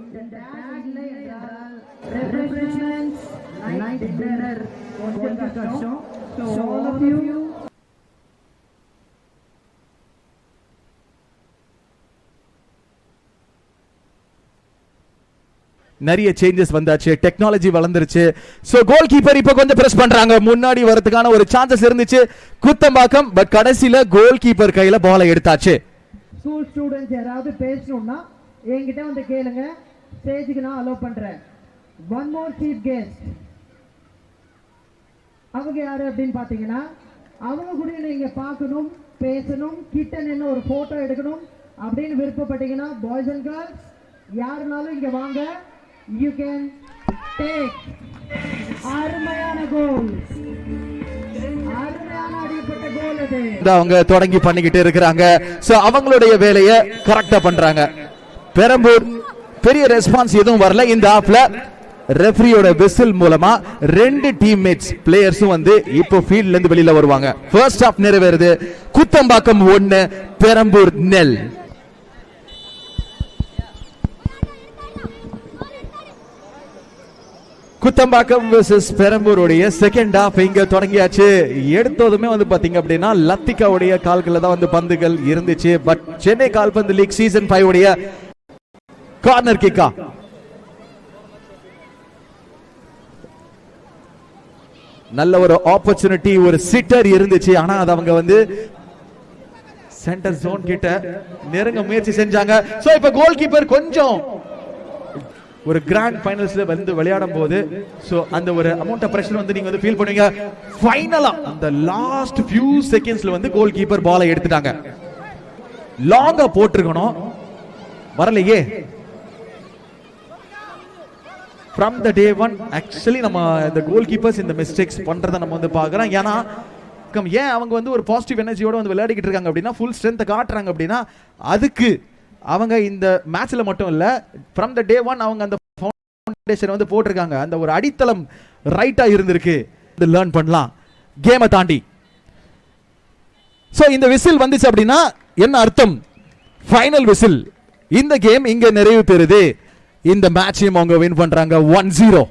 இந்த டாஷ் இல்லை என்றால் ரெஃப்ரெஷ்மெண்ட்ஸ் நைட் டின்னர் கொஞ்சம் கஷ்டம். So all of you நிறைய சேஞ்சஸ் வந்தாச்சு, டெக்னாலஜி வளர்ந்துருச்சு. சோ கோல் கீப்பர் இப்ப கொஞ்சம் பிரஸ் பண்றாங்க, முன்னாடி வரதுக்கான ஒரு சான்சஸ் இருந்துச்சு குத்தம்பாக்கம். பட் கடைசில கோல் கீப்பர் கையில பாலை எடுத்தாச்சு. ஸ்கூல் ஸ்டூடெண்ட்ஸ் யாராவது பேசணும்னா என்கிட்ட வந்து கேளுங்க, ஸ்டேஜுக்கு நான் அலோவ் பண்றேன். ஒன் மோர் சீஃப் கெஸ்ட், அவங்க யாரு அப்படின்னு பாத்தீங்கன்னா அவங்க கூட நீங்க பார்க்கணும், பேசணும், கிட்ட நின்று ஒரு போட்டோ எடுக்கணும் அப்படின்னு விருப்பப்பட்டீங்கன்னா பாய்ஸ் அண்ட் கேர்ள்ஸ் யாருனாலும் இங்க வாங்க. You can take அருமையான கோல், அருமையான அடிப்பட்ட கோல் அது. அவங்க தொடங்கி பண்ணிக்கிட்டு இருக்காங்க. சோ அவங்களுடைய வேலையை கரெக்டா பண்றாங்க. பெரம்பூர் பெரிய ரெஸ்பான்ஸ் எதுவும் வரல இந்த ஆப்ல. ரெஃப்ரியோட விசில் மூலமா ரெண்டு டீம்மேட்ஸ் பிளேயர்ஸும் வந்து இப்போ ஃபீல்ட்ல இருந்து வெளியில வருவாங்க. ஃபர்ஸ்ட் ஹாஃப் நிறைவேறுது. குத்தம்பாக்கம் 1 பெரம்பூர் 0. குத்தம்பாக்கம் வெர்சஸ் பெரம்பூருடைய செகண்ட் ஹாஃப் இங்க தொடங்கியாச்சு. எடுத்ததுமே வந்து பாத்தீங்க அப்படின்னா லத்திகாவுடைய கால்கள்ல தான் வந்து பந்துகள் இருந்துச்சு. பட் சென்னை கால்பந்து லீக் சீசன் 5 உடைய கார்னர் கிக்கா நல்ல ஒரு ஆப்பர்ச்சுனிட்டி, ஒரு சிட்டர் இருந்துச்சு. ஆனா அது அவங்க வந்து சென்டர் ஜோன் கிட்ட நெருங்க முயற்சி செஞ்சாங்க. சோ இப்ப கோல் கீப்பர் கொஞ்சம் ஒரு கிராண்ட் ஃபைனல்ஸ்ல வந்து விளையாடும் போது சோ அந்த ஒரு அமௌண்ட் ஆஃப் பிரஷர் வந்து நீங்க வந்து ஃபீல் பண்ணுவீங்க. ஃபைனலா அந்த லாஸ்ட் ஃபியூ செகண்ட்ஸ்ல வந்து கோல் கீப்பர் பாலை எடுத்துட்டாங்க. லாங்கா போட்டுருக்கணும், வரலையே. From the day one actually நம்ம இந்த கோல் கீப்பர்ஸ் இந்த மிஸ்டேக்ஸ் பண்றதை நம்ம வந்து பார்க்கறோம். ஏன்னா ஏன் அவங்க வந்து ஒரு பாசிட்டிவ் எனர்ஜியோட வந்து விளையாடிக்கிட்டு இருக்காங்க அப்படின்னா, ஃபுல் ஸ்ட்ரென்த்தை காட்டுறாங்க அப்படின்னா, அதுக்கு அவங்க இந்த மேட்ச்ல மட்டும் இல்ல, ஃப்ரம் த டே ஒன் அவங்க அந்த ஃபவுண்டேஷன் வந்து போட்டிருக்காங்க. அந்த ஒரு அடித்தளம் ரைட்டா இருந்திருக்கு. இது லேர்ன் பண்ணலாம் கேமை தாண்டி. சோ இந்த விசில் வந்துச்சு அப்படின்னா என்ன அர்த்தம்? Final whistle. இந்த கேம் இங்க நிறைவு பெறுது. இந்த மேட்சையும் அவங்க வின் பண்றாங்க 1-0.